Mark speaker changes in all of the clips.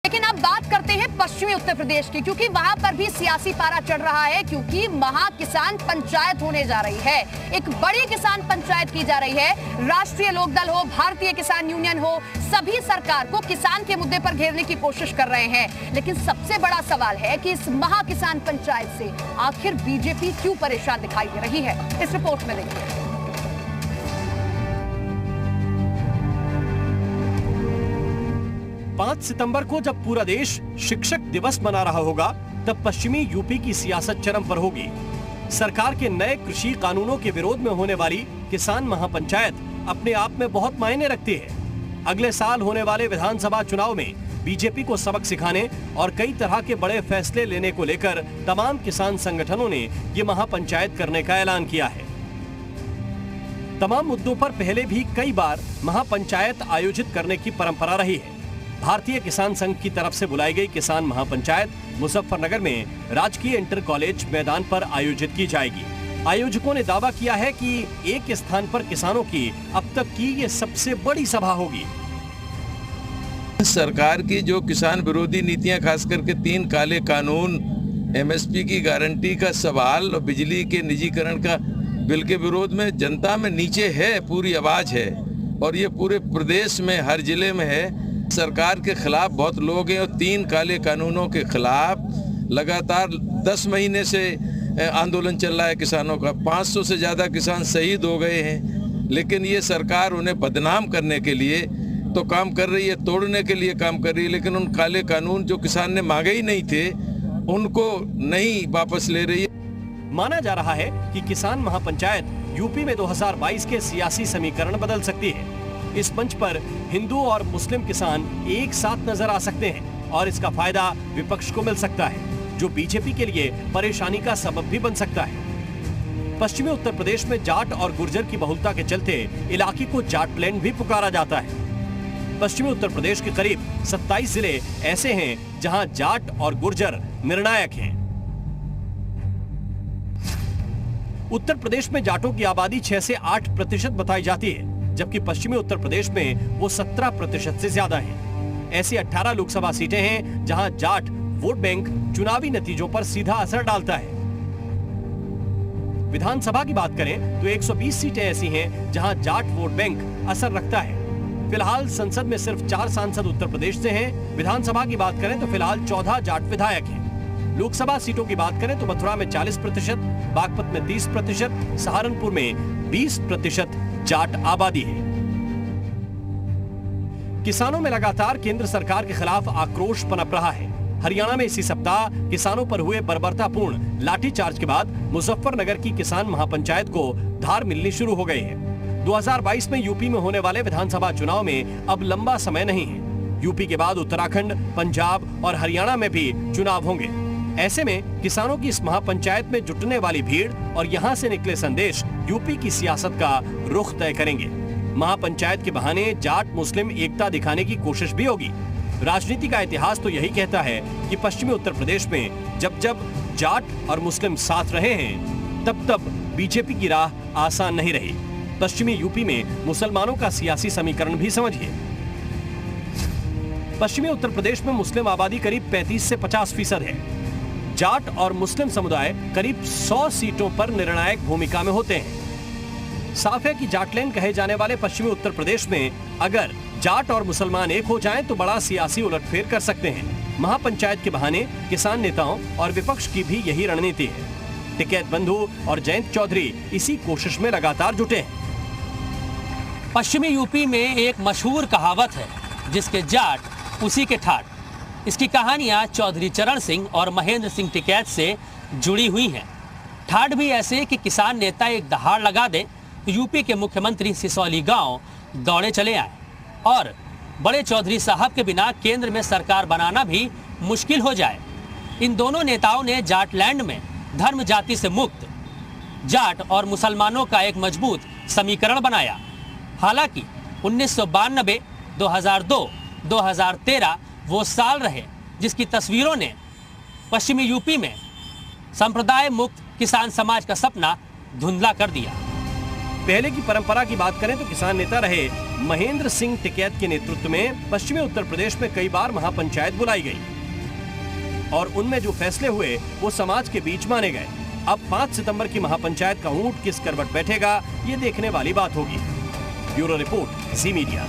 Speaker 1: लेकिन अब बात करते हैं पश्चिमी उत्तर प्रदेश की, क्योंकि वहां पर भी सियासी पारा चढ़ रहा है, क्योंकि महा किसान पंचायत होने जा रही है। एक बड़ी किसान पंचायत की जा रही है। राष्ट्रीय लोकदल हो, भारतीय किसान यूनियन हो, सभी सरकार को किसान के मुद्दे पर घेरने की कोशिश कर रहे हैं। लेकिन सबसे बड़ा सवाल है कि इस महा किसान पंचायत से आखिर बीजेपी क्यों परेशान दिखाई दे रही है। इस रिपोर्ट में देखिए।
Speaker 2: 5 सितंबर को जब पूरा देश शिक्षक दिवस मना रहा होगा, तब पश्चिमी यूपी की सियासत चरम पर होगी। सरकार के नए कृषि कानूनों के विरोध में होने वाली किसान महापंचायत अपने आप में बहुत मायने रखती है। अगले साल होने वाले विधानसभा चुनाव में बीजेपी को सबक सिखाने और कई तरह के बड़े फैसले लेने को लेकर तमाम किसान संगठनों ने ये महापंचायत करने का ऐलान किया है। तमाम मुद्दों पर पहले भी कई बार महापंचायत आयोजित करने की परंपरा रही है। भारतीय किसान संघ की तरफ से बुलाई गई किसान महापंचायत मुजफ्फरनगर में राजकीय इंटर कॉलेज मैदान पर आयोजित की जाएगी। आयोजकों ने दावा किया है कि एक स्थान पर किसानों की अब तक की ये सबसे बड़ी सभा होगी।
Speaker 3: सरकार की जो किसान विरोधी नीतियां, खास करके 3 काले कानून, एमएसपी की गारंटी का सवाल और बिजली के निजीकरण का बिल के विरोध में जनता में नीचे है, पूरी आवाज है और ये पूरे प्रदेश में हर जिले में है। सरकार के खिलाफ बहुत लोग हैं और 3 काले कानूनों के खिलाफ लगातार 10 महीने से आंदोलन चल रहा है किसानों का। 500 से ज़्यादा किसान शहीद हो गए हैं, लेकिन ये सरकार उन्हें बदनाम करने के लिए तो काम कर रही है, तोड़ने के लिए काम कर रही है, लेकिन उन काले कानून जो किसान ने मांगे ही नहीं थे उनको नहीं वापस ले रही है।
Speaker 2: माना जा रहा है कि किसान महापंचायत यूपी में 2022 के सियासी समीकरण बदल सकती है। इस मंच पर हिंदू और मुस्लिम किसान एक साथ नजर आ सकते हैं और इसका फायदा विपक्ष को मिल सकता है, जो बीजेपी के लिए परेशानी का सबब भी बन सकता है। पश्चिमी उत्तर प्रदेश में जाट और गुर्जर की बहुलता के चलते इलाके को जाटलैंड भी पुकारा जाता है। पश्चिमी उत्तर प्रदेश के करीब 27 जिले ऐसे हैं जहां जाट और गुर्जर निर्णायक हैं। उत्तर प्रदेश में जाटों की आबादी 6 से 8% बताई जाती है, जबकि पश्चिमी उत्तर प्रदेश में वो 17% से ज्यादा है। ऐसी 18 लोकसभा सीटें हैं जहां जाट वोट बैंक चुनावी नतीजों पर सीधा असर डालता है। विधानसभा की बात करें तो 120 सीटें ऐसी हैं जहां जाट वोट बैंक असर रखता है। फिलहाल संसद में सिर्फ 4 सांसद उत्तर प्रदेश से हैं। विधानसभा की बात करें तो फिलहाल 14 जाट विधायक हैं। लोकसभा सीटों की बात करें तो मथुरा में 40%, बागपत में 30%, सहारनपुर में 20% जाट आबादी है। किसानों में लगातार केंद्र सरकार के खिलाफ आक्रोश पनप रहा है। हरियाणा में इसी सप्ताह किसानों पर हुए बर्बरतापूर्ण लाठीचार्ज के बाद मुजफ्फरनगर की किसान महापंचायत को धार मिलनी शुरू हो गई है। 2022 में यूपी में होने वाले विधानसभा चुनाव में अब लंबा समय नहीं है। यूपी के बाद उत्तराखंड, पंजाब और हरियाणा में भी चुनाव होंगे। ऐसे में किसानों की इस महापंचायत में जुटने वाली भीड़ और यहाँ से निकले संदेश यूपी की सियासत का रुख तय करेंगे। महापंचायत के बहाने जाट मुस्लिम एकता दिखाने की कोशिश भी होगी। राजनीति का इतिहास तो यही कहता है कि पश्चिमी उत्तर प्रदेश में जब जब जाट और मुस्लिम साथ रहे हैं, तब तब बीजेपी की राह आसान नहीं रही। पश्चिमी यूपी में मुसलमानों का सियासी समीकरण भी समझिए। पश्चिमी उत्तर प्रदेश में मुस्लिम आबादी करीब 35 से 50% है। जाट और मुस्लिम समुदाय करीब 100 सीटों पर निर्णायक भूमिका में होते हैं। साफ है कि जाटलैंड कहे जाने वाले पश्चिमी उत्तर प्रदेश में अगर जाट और मुसलमान एक हो जाएं तो बड़ा सियासी उलटफेर कर सकते हैं। महापंचायत के बहाने किसान नेताओं और विपक्ष की भी यही रणनीति है। टिकैत बंधु और जयंत चौधरी इसी कोशिश में लगातार जुटे हैं।
Speaker 4: पश्चिमी यूपी में एक मशहूर कहावत है, जिसके जाट उसी के ठाट। इसकी कहानियां चौधरी चरण सिंह और महेंद्र सिंह टिकैत से जुड़ी हुई हैं। ठाट भी ऐसे कि किसान नेता एक दहाड़ लगा दे तो यूपी के मुख्यमंत्री सिसौली गांव दौड़े चले आए और बड़े चौधरी साहब के बिना केंद्र में सरकार बनाना भी मुश्किल हो जाए। इन दोनों नेताओं ने जाटलैंड में धर्म जाति से मुक्त जाट और मुसलमानों का एक मजबूत समीकरण बनाया। हालांकि 1992, 2002, 2013 वो साल रहे जिसकी तस्वीरों ने पश्चिमी यूपी में संप्रदाय मुक्त किसान समाज का सपना धुंधला कर दिया।
Speaker 2: पहले की परंपरा की बात करें तो किसान नेता रहे महेंद्र सिंह टिकैत के नेतृत्व में पश्चिमी उत्तर प्रदेश में कई बार महापंचायत बुलाई गई और उनमें जो फैसले हुए वो समाज के बीच माने गए। अब 5 सितंबर की महापंचायत का ऊंट किस करवट बैठेगा, ये देखने वाली बात होगी। ब्यूरो रिपोर्ट, जी मीडिया।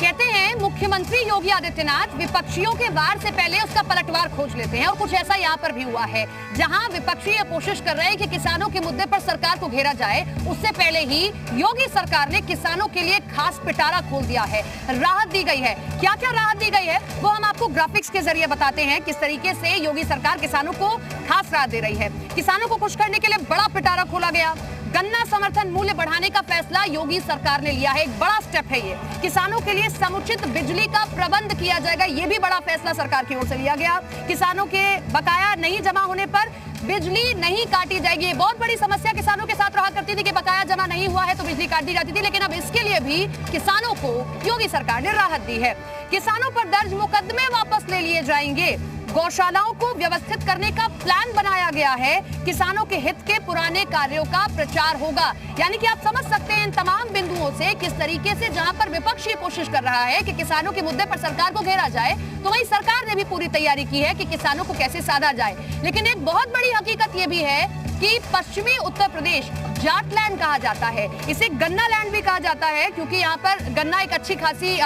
Speaker 1: कहते हैं मुख्यमंत्री योगी आदित्यनाथ विपक्षियों के वार से पहले उसका पलटवार खोज लेते हैं और कुछ ऐसा यहाँ पर भी हुआ है, जहां विपक्षी ये कोशिश कर रहे हैं कि किसानों के मुद्दे पर सरकार को घेरा जाए, उससे पहले ही योगी सरकार ने किसानों के लिए खास पिटारा खोल दिया है, राहत दी गई है। क्या क्या राहत दी गई है वो हम आपको ग्राफिक्स के जरिए बताते हैं, किस तरीके से योगी सरकार किसानों को खास राहत दे रही है। किसानों को खुश करने के लिए बड़ा पिटारा खोला गया। गन्ना समर्थन मूल्य बढ़ाने का फैसला योगी सरकार ने लिया है, एक बड़ा स्टेप है ये। किसानों के लिए समुचित बिजली का प्रबंध किया जाएगा, ये भी बड़ा फैसला सरकार की ओर से लिया गया। किसानों के बकाया नहीं जमा होने पर बिजली नहीं काटी जाएगी। बहुत बड़ी समस्या किसानों के साथ रहा करती थी कि बकाया जमा नहीं हुआ है तो बिजली काट दी जाती थी, लेकिन अब इसके लिए भी किसानों को योगी सरकार ने राहत दी है। किसानों पर दर्ज मुकदमे वापस ले लिए जाएंगे। गौशालाओं को व्यवस्थित करने का प्लान बनाया गया है। किसानों के हित के पुराने कार्यों का प्रचार होगा। यानी कि आप समझ सकते हैं इन तमाम बिंदुओं से किस तरीके से जहां पर विपक्ष ये कोशिश कर रहा है कि किसानों के मुद्दे पर सरकार को घेरा जाए, तो वहीं सरकार ने भी पूरी तैयारी की है कि किसानों को कैसे साधा जाए। लेकिन एक बहुत बड़ी हकीकत ये भी है कि पश्चिमी उत्तर प्रदेश जाट लैंड कहा जाता है, इसे गन्ना लैंड भी कहा जाता है, क्योंकि यहाँ पर गन्ना एक अच्छी खासी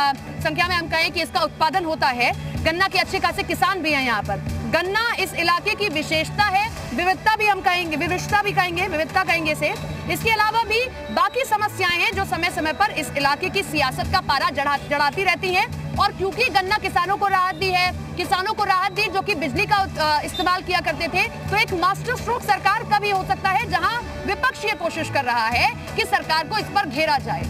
Speaker 1: संख्या में हम कहें कि इसका उत्पादन होता है। गन्ना के अच्छे खासे किसान भी हैं यहाँ पर। गन्ना इस इलाके की विशेषता है, विविधता भी हम कहेंगे, विविधता भी कहेंगे, विविधता कहेंगे इसे। इसके अलावा भी बाकी समस्याएं हैं जो समय समय पर इस इलाके की सियासत का पारा चढ़ाती रहती हैं। और क्योंकि गन्ना किसानों को राहत दी है, किसानों को राहत दी जो कि बिजली का इस्तेमाल किया करते थे, तो एक मास्टर स्ट्रोक सरकार का भी हो सकता है, जहां विपक्ष ये कोशिश कर रहा है कि सरकार को इस पर घेरा जाए।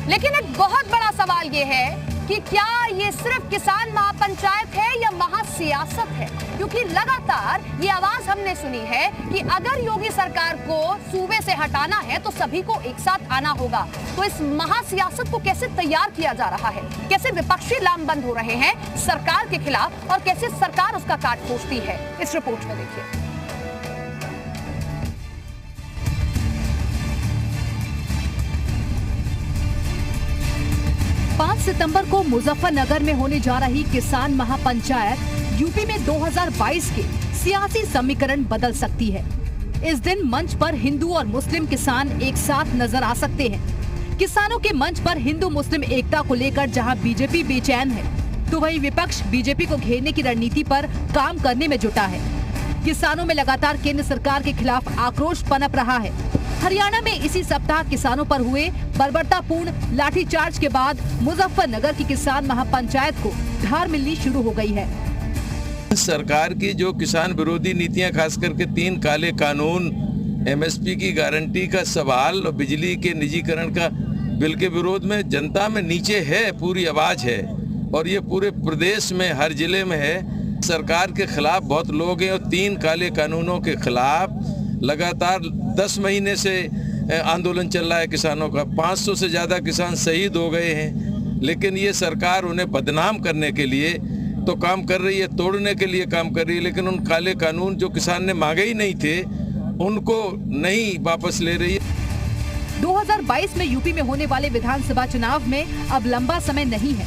Speaker 1: लेकिन एक बहुत बड़ा सवाल ये है कि क्या ये सिर्फ किसान महापंचायत है या महासियासत है, क्योंकि लगातार ये आवाज हमने सुनी है कि अगर योगी सरकार को सूबे से हटाना है तो सभी को एक साथ आना होगा। तो इस महासियासत को कैसे तैयार किया जा रहा है, कैसे विपक्षी लामबंद हो रहे हैं सरकार के खिलाफ और कैसे सरकार उसका काट खोजती है, इस रिपोर्ट में देखिए। 5 सितंबर को मुजफ्फरनगर में होने जा रही किसान महापंचायत यूपी में 2022 के सियासी समीकरण बदल सकती है। इस दिन मंच पर हिंदू और मुस्लिम किसान एक साथ नजर आ सकते हैं। किसानों के मंच पर हिंदू मुस्लिम एकता को लेकर जहां बीजेपी बेचैन है, तो वहीं विपक्ष बीजेपी को घेरने की रणनीति पर काम करने में जुटा है। किसानों में लगातार केंद्र सरकार के खिलाफ आक्रोश पनप रहा है। हरियाणा में इसी सप्ताह किसानों पर हुए बर्बरतापूर्ण लाठीचार्ज के बाद मुजफ्फरनगर की किसान महापंचायत को धार मिलनी शुरू हो गई है।
Speaker 3: सरकार की जो किसान विरोधी नीतियां, खास करके 3 काले कानून, एमएसपी की गारंटी का सवाल और बिजली के निजीकरण का बिल के विरोध में जनता में नीचे है, पूरी आवाज है और ये पूरे प्रदेश में हर जिले में है। सरकार के खिलाफ बहुत लोग हैं और 3 काले कानूनों के खिलाफ लगातार 10 महीने से आंदोलन चल रहा है किसानों का। 500 से ज़्यादा किसान शहीद हो गए हैं, लेकिन ये सरकार उन्हें बदनाम करने के लिए तो काम कर रही है, तोड़ने के लिए काम कर रही है, लेकिन उन काले कानून जो किसान ने मांगे ही नहीं थे उनको नहीं वापस ले रही है।
Speaker 1: 2022 में यूपी में होने वाले विधानसभा चुनाव में अब लंबा समय नहीं है।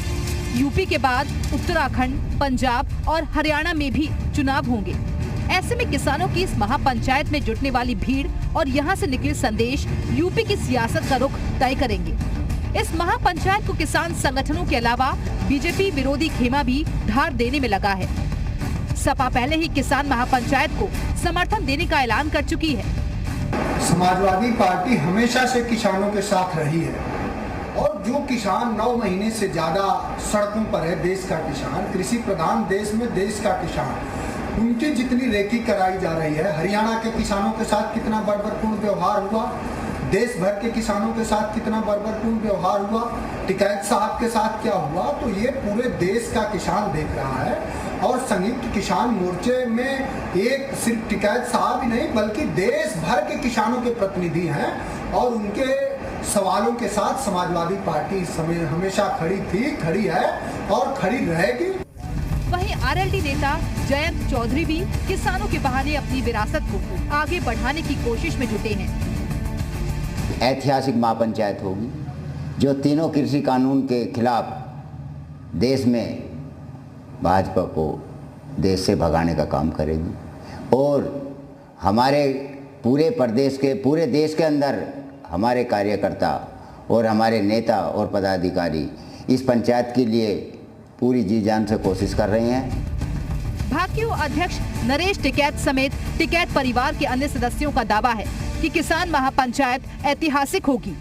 Speaker 1: यूपी के बाद उत्तराखंड, पंजाब और हरियाणा में भी चुनाव होंगे। ऐसे में किसानों की इस महापंचायत में जुटने वाली भीड़ और यहाँ से निकले संदेश यूपी की सियासत का रुख तय करेंगे। इस महापंचायत को किसान संगठनों के अलावा बीजेपी विरोधी खेमा भी धार देने में लगा है। सपा पहले ही किसान महापंचायत को समर्थन देने का ऐलान कर चुकी है।
Speaker 5: समाजवादी पार्टी हमेशा से किसानों के साथ रही है और जो किसान 9 महीने से ज्यादा सड़कों पर है, देश का किसान, कृषि प्रधान देश में देश का किसान, उनकी जितनी रेकी कराई जा रही है, हरियाणा के किसानों के साथ कितना बर्बरपूर्ण व्यवहार हुआ, देश भर के किसानों के साथ कितना बर्बरपूर्ण व्यवहार हुआ, टिकैत साहब के साथ क्या हुआ, तो ये पूरे देश का किसान देख रहा है। और संयुक्त किसान मोर्चे में एक सिर्फ टिकैत साहब ही नहीं बल्कि देश भर के किसानों के प्रतिनिधि हैं और उनके सवालों के साथ समाजवादी पार्टी इस समय हमेशा खड़ी थी, खड़ी है और खड़ी रहेगी।
Speaker 1: वहीं आरएलडी नेता जयंत चौधरी भी किसानों के बहाने अपनी विरासत को आगे बढ़ाने की कोशिश में जुटे हैं।
Speaker 6: ऐतिहासिक महापंचायत होगी जो तीनों कृषि कानून के खिलाफ देश में भाजपा को देश से भगाने का काम करेगी और हमारे पूरे देश के अंदर हमारे कार्यकर्ता और हमारे नेता और पदाधिकारी इस पंचायत के लिए पूरी जी जान से कोशिश कर रहे हैं।
Speaker 1: भाकियू अध्यक्ष नरेश टिकैत समेत टिकैत परिवार के अन्य सदस्यों का दावा है कि किसान महापंचायत ऐतिहासिक होगी।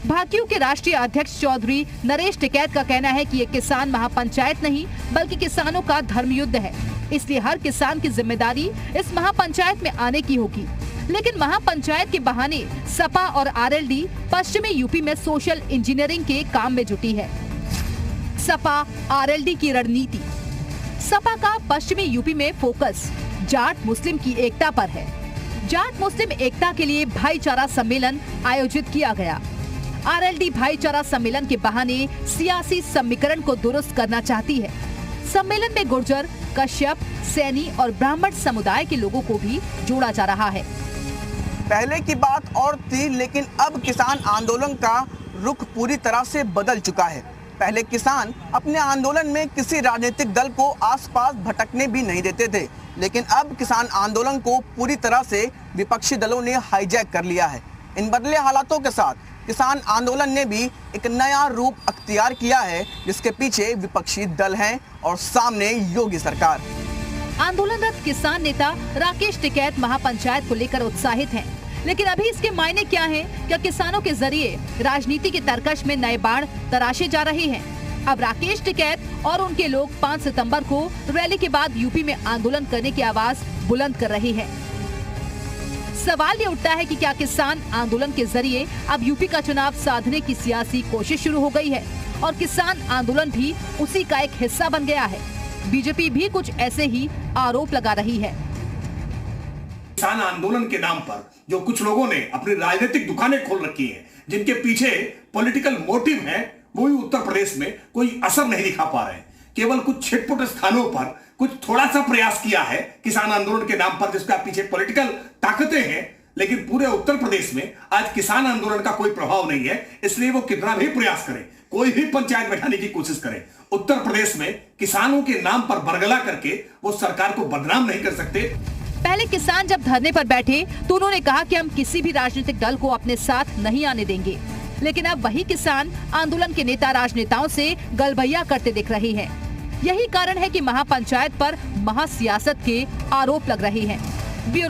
Speaker 1: भाकियू के राष्ट्रीय अध्यक्ष चौधरी नरेश टिकैत का कहना है कि ये किसान महापंचायत नहीं बल्कि किसानों का धर्मयुद्ध है, इसलिए हर किसान की जिम्मेदारी इस महापंचायत में आने की होगी। लेकिन महापंचायत के बहाने सपा और आरएलडी पश्चिमी यूपी में सोशल इंजीनियरिंग के काम में जुटी है। सपा आरएलडी की रणनीति। सपा का पश्चिमी यूपी में फोकस जाट मुस्लिम की एकता पर है। जाट मुस्लिम एकता के लिए भाईचारा सम्मेलन आयोजित किया गया। आरएलडी भाईचारा सम्मेलन के बहाने सियासी समीकरण को दुरुस्त करना चाहती है। सम्मेलन में गुर्जर, कश्यप, सैनी और ब्राह्मण समुदाय के लोगों को भी जोड़ा जा रहा है।
Speaker 7: पहले की बात और थी, लेकिन अब किसान आंदोलन का रुख पूरी तरह से बदल चुका है। पहले किसान अपने आंदोलन में किसी राजनीतिक दल को आसपास भटकने भी नहीं देते थे, लेकिन अब किसान आंदोलन को पूरी तरह से विपक्षी दलों ने हाईजैक कर लिया है। इन बदले हालातों के साथ किसान आंदोलन ने भी एक नया रूप अख्तियार किया है, जिसके पीछे विपक्षी दल हैं और सामने योगी सरकार।
Speaker 1: आंदोलनरत किसान नेता राकेश टिकैत महापंचायत को लेकर उत्साहित हैं, लेकिन अभी इसके मायने क्या हैं? क्या किसानों के जरिए राजनीति के तरकश में नए बाढ़ तराशे जा रहे हैं? अब राकेश टिकैत और उनके लोग 5 सितंबर को रैली के बाद यूपी में आंदोलन करने की आवाज बुलंद कर रहे हैं। सवाल ये उठता है कि क्या किसान आंदोलन के जरिए अब यूपी का चुनाव साधने की सियासी कोशिश शुरू हो गई है और किसान आंदोलन भी उसी का एक हिस्सा बन गया है। बीजेपी भी कुछ ऐसे ही आरोप लगा रही है।
Speaker 8: किसान आंदोलन के नाम पर जो कुछ लोगों ने अपनी राजनीतिक दुकानें खोल रखी हैं, जिनके पीछे पॉलिटिकल मोटिव है, वो भी उत्तर प्रदेश में कोई असर नहीं दिखा पा रहे हैं। केवल कुछ छिटपुट स्थानों पर कुछ थोड़ा सा प्रयास किया है किसान आंदोलन के नाम पर, जिसका पीछे पॉलिटिकल ताकतें हैं, लेकिन पूरे उत्तर प्रदेश में आज किसान आंदोलन का कोई प्रभाव नहीं है। इसलिए वो कितना भी प्रयास करें, कोई भी पंचायत बैठाने की कोशिश करें, उत्तर प्रदेश में किसानों के नाम पर बरगला करके वो सरकार को बदनाम नहीं कर सकते।
Speaker 1: पहले किसान जब धरने पर बैठे तो उन्होंने कहा कि हम किसी भी राजनीतिक दल को अपने साथ नहीं आने देंगे, लेकिन अब वही किसान आंदोलन के नेता राजनेताओं से गलबैया करते दिख रहे हैं। यही कारण है कि महापंचायत पर महासियासत के आरोप लग रहे हैं। ब्यूरो